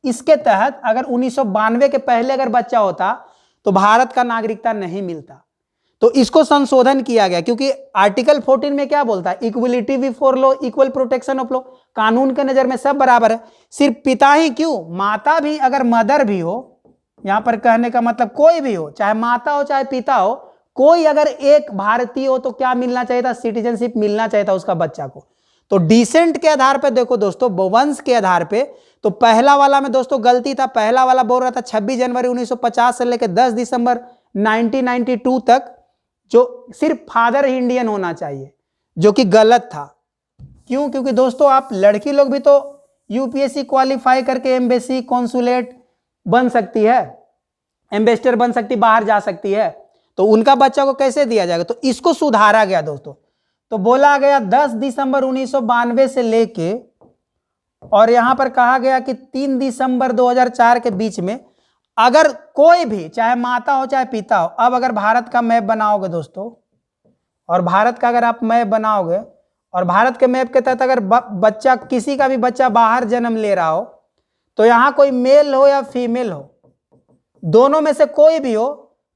इसके तहत अगर 1992 के पहले अगर बच्चा होता तो भारत का नागरिकता नहीं मिलता। तो इसको संशोधन किया गया, क्योंकि आर्टिकल 14 में क्या बोलता है, equality before law, equal protection of law, कानून के नजर में सब बराबर है। सिर्फ पिता ही क्यों, माता भी, अगर मदर भी हो, यहां पर कहने का मतलब कोई भी हो, चाहे माता हो चाहे पिता हो, कोई अगर एक भारतीय हो तो क्या मिलना चाहिए था, सिटीजनशिप मिलना चाहिए था उसका बच्चा को। तो डिसेंट के आधार पे देखो दोस्तों, वंश के आधार पे, तो पहला वाला में दोस्तों गलती था। पहला वाला बोल रहा था 26 जनवरी 1950 से लेकर 10 दिसंबर 1992 तक जो सिर्फ फादर ही इंडियन होना चाहिए, जो कि गलत था। क्यों? क्योंकि दोस्तों आप लड़की लोग भी तो यूपीएससी क्वालिफाई करके एम्बेसी कॉन्सुलेट बन सकती है, एम्बेसडर बन सकती, बाहर जा सकती है, तो उनका बच्चा को कैसे दिया जाएगा? तो इसको सुधारा गया दोस्तों। तो बोला गया 10 दिसंबर 1992 से लेके, और यहां पर कहा गया कि 3 दिसंबर 2004 के बीच में अगर कोई भी, चाहे माता हो चाहे पिता हो, अब अगर भारत का मैप बनाओगे दोस्तों, और भारत का अगर आप मैप बनाओगे, और भारत के मैप के तहत अगर बच्चा, किसी का भी बच्चा बाहर जन्म ले रहा हो, तो यहां कोई मेल हो या फीमेल हो, दोनों में से कोई भी हो,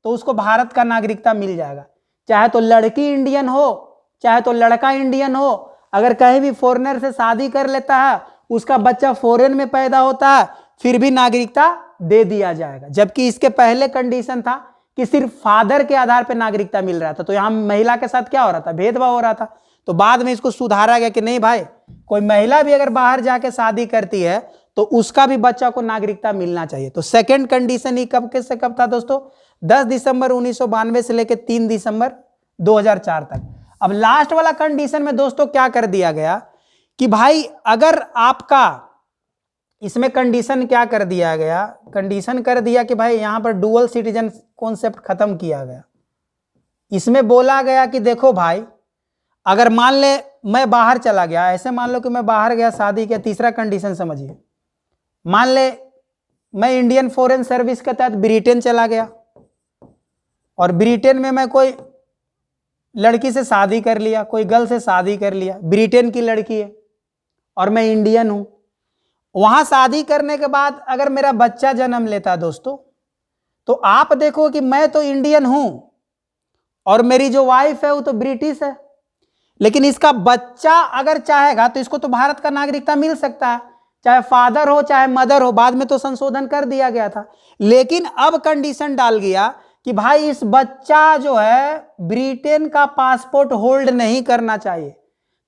तो उसको भारत का नागरिकता मिल जाएगा। चाहे तो लड़की इंडियन हो, चाहे तो लड़का इंडियन हो, अगर कहीं भी फॉरेनर से शादी कर लेता है, उसका बच्चा फॉरेन में पैदा होता है, फिर भी नागरिकता दे दिया जाएगा। जबकि इसके पहले कंडीशन था कि सिर्फ फादर के आधार पर नागरिकता मिल रहा था, तो यहां महिला के साथ क्या हो रहा था? भेदभाव हो रहा था। तो बाद में इसको सुधारा गया कि नहीं भाई, कोई महिला भी अगर बाहर जाके शादी करती है तो उसका भी बच्चा को नागरिकता मिलना चाहिए। तो सेकंड कंडीशन ही कब से कब था दोस्तों? 10 दिसंबर 1992 से लेकर 3 दिसंबर 2004 तक। अब लास्ट वाला कंडीशन में दोस्तों क्या कर दिया गया कि भाई अगर आपका, इसमें कंडीशन क्या कर दिया गया? कंडीशन कर दिया कि भाई यहां पर डुअल सिटीजन कॉन्सेप्ट खत्म किया गया। इसमें बोला गया कि देखो भाई, अगर मान ले मैं बाहर चला गया, ऐसे मान लो कि मैं बाहर गया, शादी किया, तीसरा कंडीशन समझिए, मान ले मैं इंडियन फॉरेन सर्विस के तहत ब्रिटेन चला गया, और ब्रिटेन में मैं कोई लड़की से शादी कर लिया, कोई गर्ल से शादी कर लिया, ब्रिटेन की लड़की है और मैं इंडियन हूं। वहां शादी करने के बाद अगर मेरा बच्चा जन्म लेता है दोस्तों, तो आप देखो कि मैं तो इंडियन हूं और मेरी जो वाइफ है वो तो ब्रिटिश है, लेकिन इसका बच्चा अगर चाहेगा तो इसको तो भारत का नागरिकता मिल सकता है, चाहे फादर हो चाहे मदर हो। बाद में तो संशोधन कर दिया गया था, लेकिन अब कंडीशन डाल गया कि भाई इस बच्चा जो है ब्रिटेन का पासपोर्ट होल्ड नहीं करना चाहिए।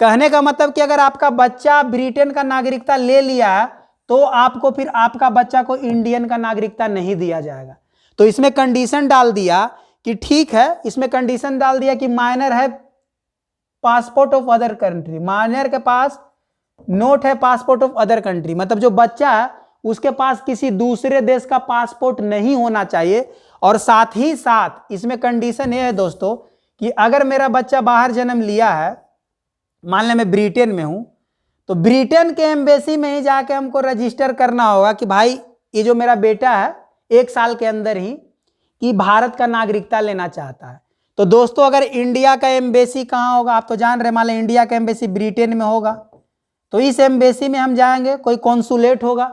कहने का मतलब कि अगर आपका बच्चा ब्रिटेन का नागरिकता ले लिया है तो आपको फिर आपका बच्चा को इंडियन का नागरिकता नहीं दिया जाएगा। तो इसमें कंडीशन डाल दिया कि ठीक है, इसमें कंडीशन डाल दिया कि माइनर है passport of other country, minor के पास नोट है पासपोर्ट ऑफ अदर कंट्री, मतलब जो बच्चा है उसके पास किसी दूसरे देश का पासपोर्ट नहीं होना चाहिए। और साथ ही साथ इसमें कंडीशन ये है दोस्तों कि अगर मेरा बच्चा बाहर जन्म लिया है, मान लें मैं ब्रिटेन में हूं, तो ब्रिटेन के एम्बेसी में ही जाके हमको रजिस्टर करना होगा कि भाई ये जो मेरा बेटा है 1 साल के अंदर ही कि भारत का नागरिकता लेना चाहता है। तो दोस्तों अगर इंडिया का एम्बेसी कहाँ होगा, आप तो जान रहे, मान लें इंडिया का एम्बेसी ब्रिटेन में होगा, तो इस एम्बेसी में हम जाएंगे, कोई कॉन्सुलेट होगा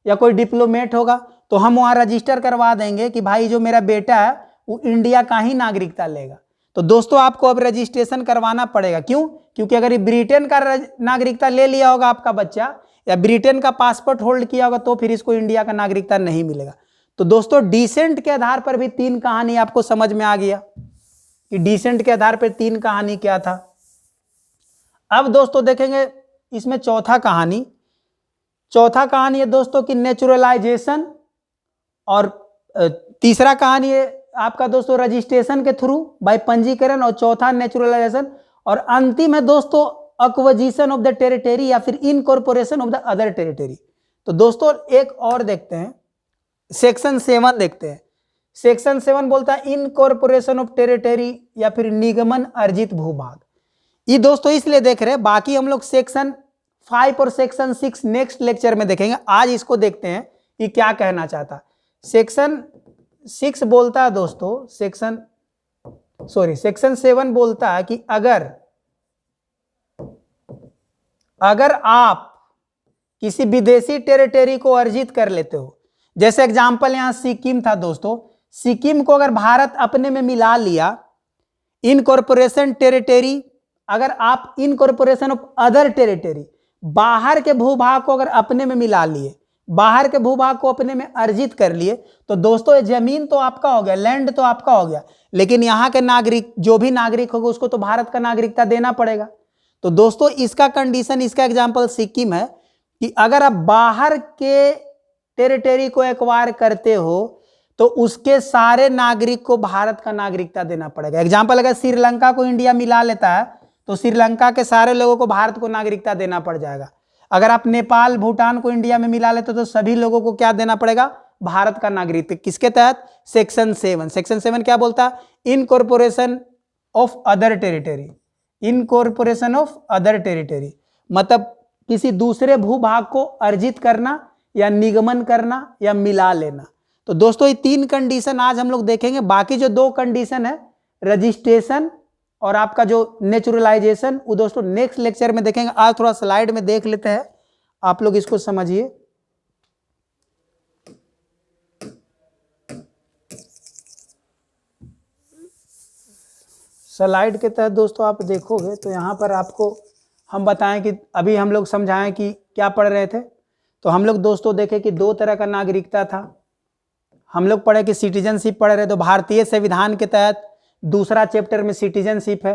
या कोई डिप्लोमेट होगा, तो हम वहां रजिस्टर करवा देंगे कि भाई जो मेरा बेटा है वो इंडिया का ही नागरिकता लेगा। तो दोस्तों आपको अब रजिस्ट्रेशन करवाना पड़ेगा। क्यों? क्योंकि अगर ये ब्रिटेन का नागरिकता ले लिया होगा आपका बच्चा, या ब्रिटेन का पासपोर्ट होल्ड किया होगा, तो फिर इसको इंडिया का नागरिकता नहीं मिलेगा। तो दोस्तों डिसेंट के आधार पर भी 3 कहानी आपको समझ में आ गया कि डिसेंट के आधार पर 3 कहानी क्या था। अब दोस्तों देखेंगे इसमें चौथा कहानी है दोस्तों कि नेचुरलाइजेशन, और तीसरा कहानी है आपका दोस्तों रजिस्ट्रेशन के थ्रू बाय पंजीकरण, और चौथा नेचुरलाइजेशन, और अंतिम है दोस्तों एक्विजिशन ऑफ द टेरिटरी या फिर incorporation of the other territory. तो दोस्तों एक और देखते हैं, सेक्शन 7 देखते हैं। सेक्शन 7 बोलता है इनकॉर्पोरेशन ऑफ टेरिटरी या फिर निगमन अर्जित भूभाग। ये दोस्तों इसलिए देख रहे हैं, बाकी हम लोग सेक्शन 5 और सेक्शन 6 नेक्स्ट लेक्चर में देखेंगे। आज इसको देखते हैं कि क्या कहना चाहता। सेक्शन 6 बोलता है दोस्तों, सेक्शन 7 बोलता है कि अगर आप किसी विदेशी टेरिटरी को अर्जित कर लेते हो, जैसे एग्जांपल यहां सिक्किम था दोस्तों, सिक्किम को अगर भारत अपने में मिला लिया, इनकॉर्पोरेशन टेरिटरी, अगर आप इनकॉर्पोरेशन ऑफ अदर टेरिटरी, बाहर के भूभाग को अगर अपने में मिला लिए, बाहर के भूभाग को अपने में अर्जित कर लिए, तो दोस्तों ये जमीन तो आपका हो गया, लैंड तो आपका हो गया, लेकिन यहाँ के नागरिक, जो भी नागरिक होगा उसको तो भारत का नागरिकता देना पड़ेगा। तो दोस्तों इसका कंडीशन, इसका एग्जांपल सिक्किम है कि अगर आप बाहर के टेरिटरी को एक्वायर करते हो तो उसके सारे नागरिक को भारत का नागरिकता देना पड़ेगा। एग्जाम्पल, अगर श्रीलंका को इंडिया मिला लेता है तो श्रीलंका के सारे लोगों को भारत को नागरिकता देना पड़ जाएगा। अगर आप नेपाल भूटान को इंडिया में मिला लेते तो सभी लोगों को क्या देना पड़ेगा? भारत का नागरिकता। किसके तहत? सेक्शन 7। सेक्शन 7 क्या बोलता है? Incorporation of other territory. Incorporation of other territory मतलब किसी दूसरे भूभाग को अर्जित करना या निगमन करना या मिला लेना। तो दोस्तों ये 3 कंडीशन आज हम लोग देखेंगे। बाकी जो 2 कंडीशन है, रजिस्ट्रेशन और आपका जो नेचुरलाइजेशन, वो दोस्तों नेक्स्ट लेक्चर में देखेंगे। आज थोड़ा स्लाइड में देख लेते हैं, आप लोग इसको समझिए। स्लाइड के तहत दोस्तों आप देखोगे तो यहाँ पर आपको हम बताएं कि अभी हम लोग समझाएं कि क्या पढ़ रहे थे। तो हम लोग दोस्तों देखे कि 2 तरह का नागरिकता था। हम लोग पढ़े कि सिटीजनशिप पढ़ रहे, तो भारतीय संविधान के तहत दूसरा चैप्टर में सिटीजनशिप है,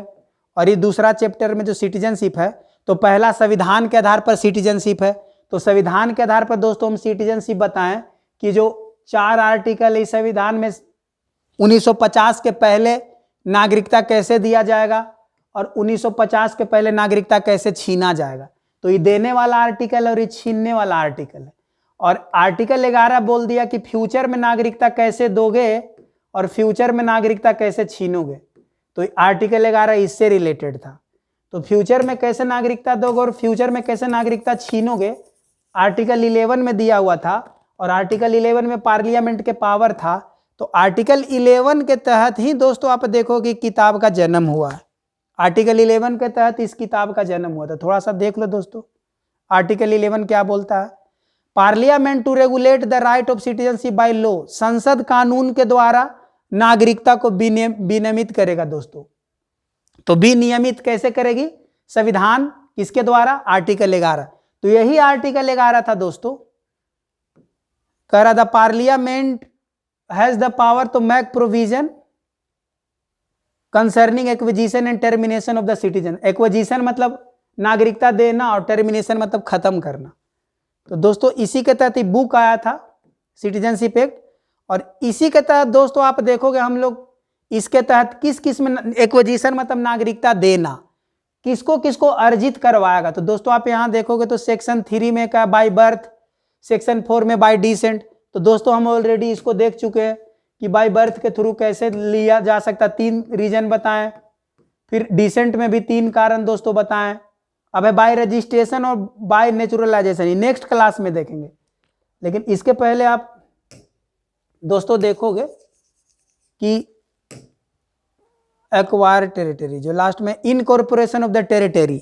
और ये दूसरा चैप्टर में जो सिटीजनशिप है, तो पहला संविधान के आधार पर सिटीजनशिप है। तो संविधान के आधार पर दोस्तों हम सिटीजनशिप बताएं कि जो 4 आर्टिकल इस संविधान में 1950 के पहले नागरिकता कैसे दिया जाएगा और 1950 के पहले नागरिकता कैसे छीना जाएगा। तो ये देने वाला आर्टिकल और ये छीनने वाला आर्टिकल है। और आर्टिकल 11 बोल दिया कि फ्यूचर में नागरिकता कैसे दोगे और फ्यूचर में नागरिकता कैसे छीनोगे। तो आर्टिकल 11 इससे रिलेटेड था। तो फ्यूचर में कैसे नागरिकता दोगे और फ्यूचर में कैसे नागरिकता छीनोगे, आर्टिकल 11 में दिया हुआ था। और आर्टिकल 11 में पार्लियामेंट के पावर था। तो आर्टिकल 11 के तहत ही दोस्तों आप देखो कि किताब का जन्म हुआ है। आर्टिकल 11 के तहत इस किताब का जन्म हुआ था। थोड़ा सा देख लो दोस्तों, आर्टिकल 11 क्या बोलता है? Parliament to regulate the right of citizenship by law. संसद कानून के द्वारा नागरिकता को विनियमित करेगा दोस्तों। तो विनियमित कैसे करेगी? संविधान किसके द्वारा? आर्टिकल 11। तो यही आर्टिकल 11 था दोस्तों, कह रहा the parliament has the power to make provision concerning acquisition and termination of the citizen. Acquisition मतलब नागरिकता देना और टर्मिनेशन मतलब खत्म करना। तो दोस्तों इसी के तहत बुक आया था सिटीजनशिप एक्ट। और इसी के तहत दोस्तों आप देखोगे हम लोग इसके तहत किस किस में एक्विजिशन मतलब नागरिकता देना, किसको किसको अर्जित करवाएगा। तो दोस्तों आप यहां देखोगे तो सेक्शन 3 में क्या? By birth. सेक्शन 4 में बाय डिसेंट। तो दोस्तों हम ऑलरेडी इसको देख चुके हैं कि बाय बर्थ के थ्रू कैसे लिया जा सकता। 3 रीजन बताएं, फिर डिसेंट में भी 3 कारण दोस्तों बताएं। अब है बाय रजिस्ट्रेशन और बाय नेचुरलाइजेशन, नेक्स्ट क्लास में देखेंगे। लेकिन इसके पहले आप दोस्तों देखोगे कि एक्वायर टेरिटरी, जो लास्ट में इनकॉर्पोरेशन ऑफ द टेरिटरी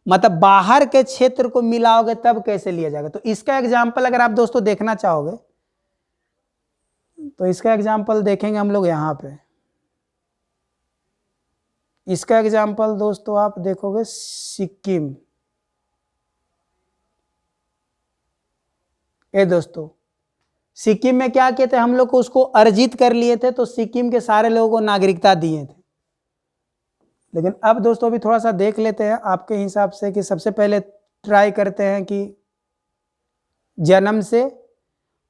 मतलब बाहर के क्षेत्र को मिलाओगे तब कैसे लिया जाएगा। तो इसका एग्जाम्पल अगर आप दोस्तों देखना चाहोगे तो इसका एग्जाम्पल देखेंगे हम लोग यहाँ पे। इसका एग्जाम्पल दोस्तों आप देखोगे सिक्किम। ये दोस्तों सिक्किम में क्या किए थे हम लोग को? उसको अर्जित कर लिए थे। तो सिक्किम के सारे लोगों को नागरिकता दिए थे। लेकिन अब दोस्तों अभी थोड़ा सा देख लेते हैं आपके हिसाब से कि सबसे पहले ट्राई करते हैं कि जन्म से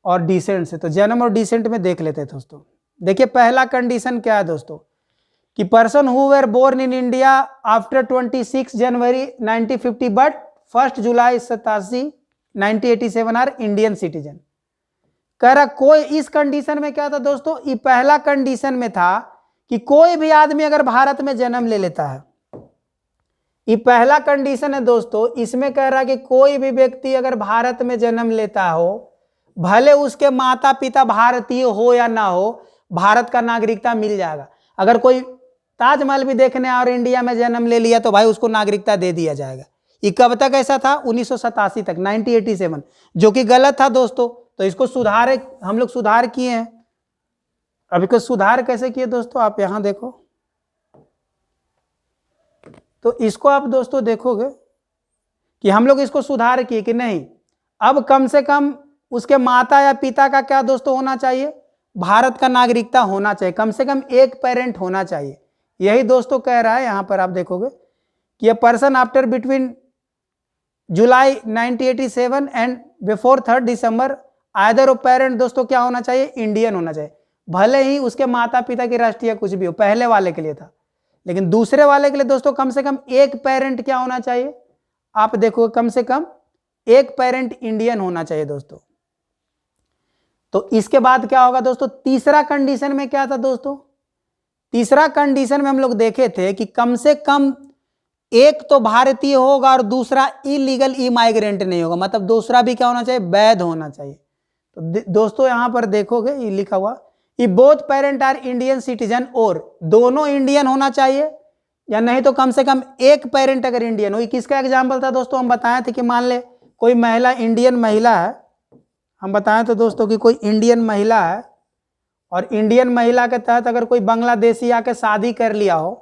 और डिसेंट से। तो जन्म और डिसेंट में देख लेते हैं दोस्तों। देखिए पहला कंडीशन क्या है दोस्तों कि person who were born in India after 26 January 1950 but 1 July 1987 are Indian citizen. कह रहा कोई, इस कंडीशन में क्या था दोस्तों? ये पहला कंडीशन में था कि कोई भी आदमी अगर भारत में जन्म ले लेता है, ये पहला कंडीशन है दोस्तों। इसमें कह रहा कि कोई भी व्यक्ति अगर भारत में जन्म लेता हो, भले उसके माता पिता भारतीय हो या ना हो, भारत का नागरिकता मिल जाएगा। अगर कोई ताजमहल भी देखने और इंडिया में जन्म ले लिया तो भाई उसको नागरिकता दे दिया जाएगा। ये कब तक ऐसा था? 1987 तक, 1987, जो कि गलत था दोस्तों। तो इसको सुधारे, हम लोग सुधार किए हैं। अब इसको सुधार कैसे किए दोस्तों? आप यहां देखो तो इसको आप दोस्तों देखोगे कि हम लोग इसको सुधार किए कि नहीं, अब कम से कम उसके माता या पिता का क्या दोस्तों होना चाहिए? भारत का नागरिकता होना चाहिए। कम से कम एक पेरेंट होना चाहिए। यही दोस्तों कह रहा है यहां पर आप देखोगे कि a person after between July 1987 and before 3 December either of parent दोस्तों क्या होना चाहिए? इंडियन होना चाहिए। भले ही उसके माता पिता की राष्ट्रीय कुछ भी हो, पहले वाले के लिए था। लेकिन दूसरे वाले के लिए दोस्तों कम से कम एक पेरेंट क्या होना चाहिए, आप देखो कम से कम एक पेरेंट इंडियन होना चाहिए दोस्तों। तो इसके बाद क्या होगा दोस्तों, तीसरा कंडीशन में क्या था दोस्तों, तीसरा कंडीशन में हम लोग देखे थे कि कम से कम एक तो भारतीय होगा और दूसरा इलीगल इमाइग्रेंट नहीं होगा, मतलब दूसरा भी क्या होना चाहिए, वैध होना चाहिए। तो दोस्तों यहां पर देखोगे ये लिखा हुआ, ये both parent are Indian citizen, और दोनों इंडियन होना चाहिए, या नहीं तो कम से कम एक पेरेंट अगर इंडियन हो। किसका एग्जाम्पल था दोस्तों, हम बताए थे कि मान ले कोई महिला इंडियन महिला है, हम बताए थे दोस्तों कि कोई इंडियन महिला है, और इंडियन महिला के तहत अगर कोई बांग्लादेशी आके शादी कर लिया हो,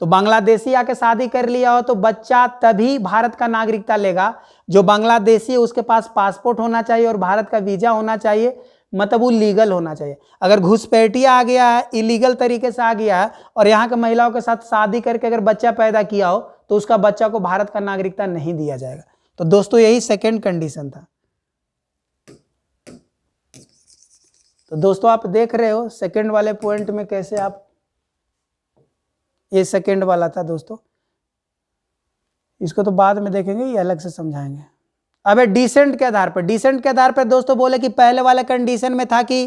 तो बांग्लादेशी आके शादी कर लिया हो तो बच्चा तभी भारत का नागरिकता लेगा। जो बांग्लादेशी है उसके पास पासपोर्ट होना चाहिए और भारत का वीजा होना चाहिए, मतलब वो लीगल होना चाहिए। अगर घुसपैठिया आ गया है, इलीगल तरीके से आ गया है और यहाँ के महिलाओं के साथ शादी करके अगर बच्चा पैदा किया हो, तो उसका बच्चा को भारत का नागरिकता नहीं दिया जाएगा। तो दोस्तों यही सेकेंड कंडीशन था। तो दोस्तों आप देख रहे हो सेकेंड वाले पॉइंट में कैसे आप, ये सेकेंड वाला था दोस्तों, इसको तो बाद में देखेंगे, ये अलग से समझाएंगे। अब डिसेंट के आधार पर, डिसेंट के आधार पर दोस्तों बोले कि पहले वाले कंडीशन में था कि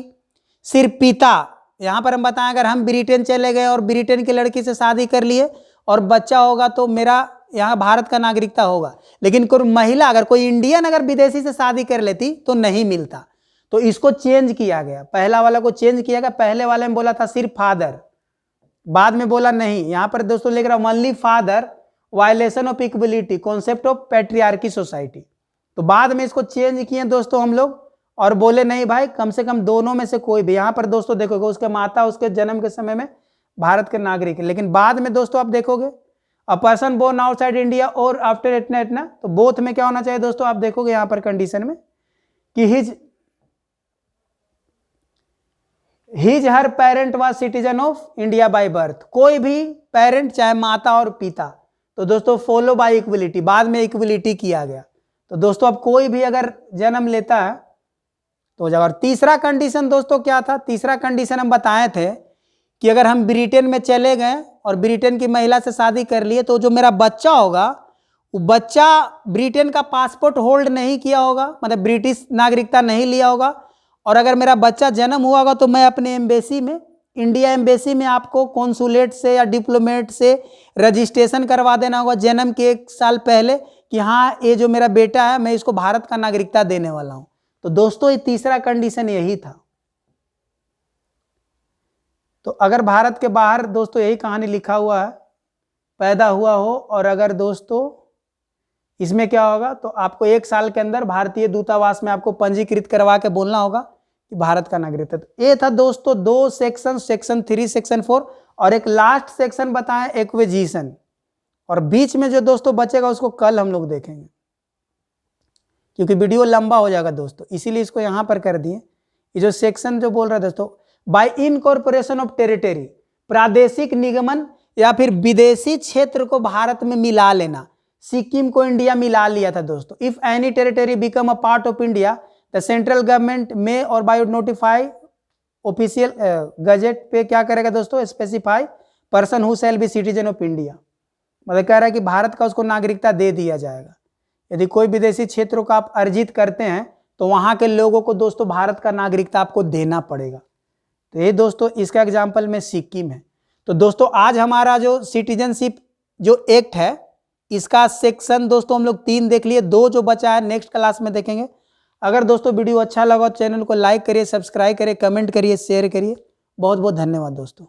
सिर्फ पिता, यहां पर हम बताएं अगर हम ब्रिटेन चले गए और ब्रिटेन की लड़की से शादी कर लिए और बच्चा होगा तो मेरा यहाँ भारत का नागरिकता होगा। लेकिन कोई महिला अगर कोई इंडियन अगर विदेशी से शादी कर लेती तो नहीं मिलता। तो इसको चेंज किया गया, पहला वाला को चेंज किया गया। पहले वाले में बोला था सिर्फ फादर, बाद में बोला नहीं, यहां पर दोस्तों लिख रहा हूं only father, violation of equality, concept of patriarchy society. तो बाद में इसको चेंज किए दोस्तों हम लोग, और बोले नहीं भाई कम से कम दोनों में से कोई भी। यहां पर दोस्तों देखोगे उसके माता उसके जन्म के समय में भारत के नागरिक है, लेकिन बाद में दोस्तों आप देखोगे a person born outside India और आफ्टर इतना इतना, तो बोथ में क्या होना चाहिए दोस्तों, आप देखोगे यहां पर कंडीशन में कि his her parent was citizen of India by birth. कोई भी पेरेंट चाहे माता और पिता, तो दोस्तों फॉलो बाय इक्वलिटी, बाद में इक्वलिटी किया गया। तो दोस्तों अब कोई भी अगर जन्म लेता है तो हो जाएगा। और तीसरा कंडीशन दोस्तों क्या था, तीसरा कंडीशन हम बताए थे कि अगर हम ब्रिटेन में चले गए और ब्रिटेन की महिला से शादी कर लिए, तो जो मेरा बच्चा होगा वो बच्चा ब्रिटेन का पासपोर्ट होल्ड नहीं किया होगा, मतलब ब्रिटिश नागरिकता नहीं लिया होगा। और अगर मेरा बच्चा जन्म हुआ होगा तो मैं अपने एम्बेसी में, इंडिया एम्बेसी में आपको कॉन्सुलेट से या डिप्लोमेट से रजिस्ट्रेशन करवा देना होगा जन्म के 1 साल पहले कि हाँ ये जो मेरा बेटा है मैं इसको भारत का नागरिकता देने वाला हूं। तो दोस्तों ये तीसरा कंडीशन यही था। तो अगर भारत के बाहर दोस्तों यही कहानी लिखा हुआ है, पैदा हुआ हो, और अगर दोस्तों इसमें क्या होगा तो आपको 1 साल के अंदर भारतीय दूतावास में आपको पंजीकृत करवा के बोलना होगा कि भारत का नागरिक है। तो ये था दोस्तों 2 सेक्शन, सेक्शन 3, सेक्शन 4, और एक लास्ट सेक्शन बताएं एक्विजिशन। और बीच में जो दोस्तों बचेगा उसको कल हम लोग देखेंगे, क्योंकि वीडियो लंबा हो जाएगा दोस्तों, इसीलिए इसको यहां पर कर दिए। ये जो सेक्शन जो बोल रहा है दोस्तों, बाय इनकॉर्पोरेशन ऑफ टेरिटरी, प्रादेशिक निगमन या फिर विदेशी क्षेत्र को भारत में मिला लेना। सिक्किम को इंडिया मिला लिया था दोस्तों। If any territory become a part of India, the central government में और बाय नोटिफाई ऑफिशियल गजेट पे क्या करेगा दोस्तों, specify person who shall be citizen of India, मतलब कह रहा है कि भारत का उसको नागरिकता दे दिया जाएगा। यदि कोई विदेशी क्षेत्रों का आप अर्जित करते हैं तो वहां के लोगों को दोस्तों भारत का नागरिकता आपको देना पड़ेगा। तो ये दोस्तों इसका एग्जाम्पल में सिक्किम है। तो दोस्तों आज हमारा जो सिटीजनशिप जो एक्ट है इसका सेक्शन दोस्तों हम लोग 3 देख लिए, 2 जो बचा है नेक्स्ट क्लास में देखेंगे। अगर दोस्तों वीडियो अच्छा लगा तो चैनल को लाइक करिए, सब्सक्राइब करिए, कमेंट करिए, शेयर करिए। बहुत बहुत धन्यवाद दोस्तों।